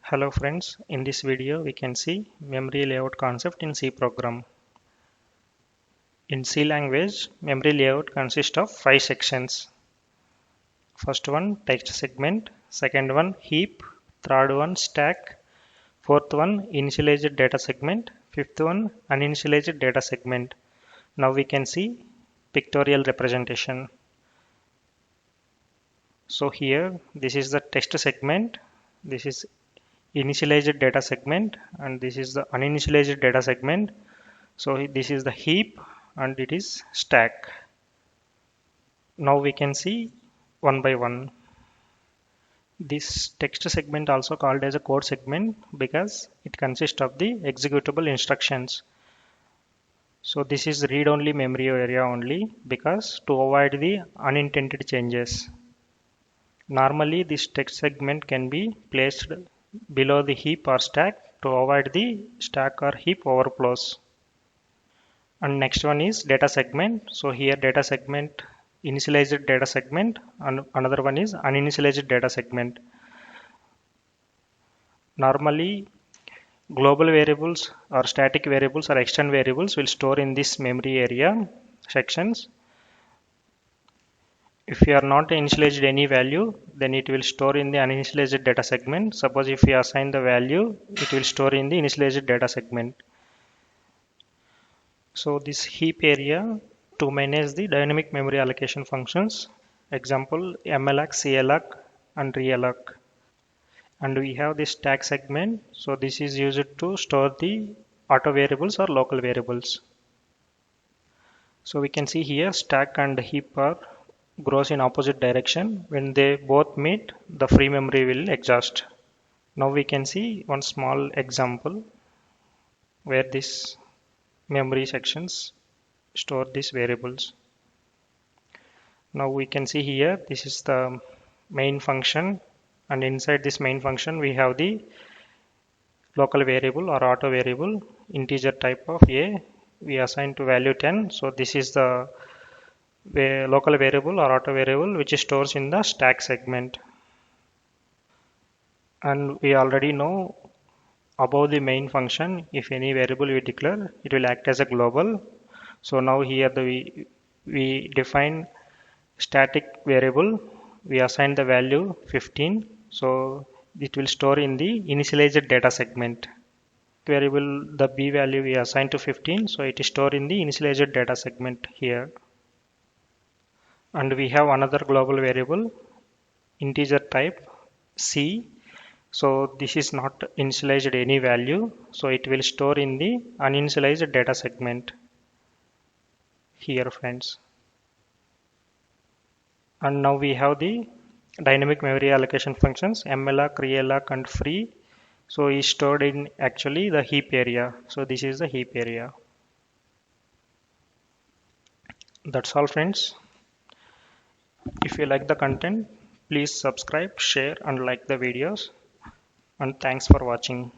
Hello friends, in this video we can see memory layout concept in C program. In C language, memory layout consists of 5 sections. First one text segment, second one heap, third one stack, fourth one initialized data segment, fifth one uninitialized data segment. Now we can see pictorial representation. So here this is the text segment, this is initialized data segment, and this is the uninitialized data segment. So this is the heap and it is stack. Now we can see one by one. This text segment also called as a code segment because it consists of the executable instructions. So this is read-only memory area only because to avoid the unintended changes. Normally this text segment can be placed below the heap or stack to avoid the stack or heap overflows. And next one is data segment. So here data segment, initialized data segment, and another one is uninitialized data segment. Normally global variables or static variables or external variables will store in this memory area sections. If you are not initialized any value, then it will store in the uninitialized data segment. Suppose if you assign the value, it will store in the initialized data segment. So this heap area to manage the dynamic memory allocation functions, example malloc, calloc and realloc. And we have this stack segment. So this is used to store the auto variables or local variables. So we can see here stack and heap are grows in opposite direction. When they both meet, the free memory will exhaust. Now we can see one small example where this memory sections store these variables. Now we can see here this is the main function, and inside this main function we have the local variable or auto variable integer type of a. We assign to value 10. So this is the local variable or auto variable which stores in the stack segment. And we already know above the main function, if any variable we declare, it will act as a global. So now here we define static variable, we assign the value 15. So it will store in the initialized data segment. Variable, the b value we assign to 15, so it is stored in the initialized data segment here. And we have another global variable integer type c. So this is not initialized any value, so it will store in the uninitialized data segment here, friends. And now we have the dynamic memory allocation functions malloc, realloc and free. So is stored in actually the heap area. So this is the heap area. That's all, friends. If you like the content, please subscribe, share and like the videos. And thanks for watching.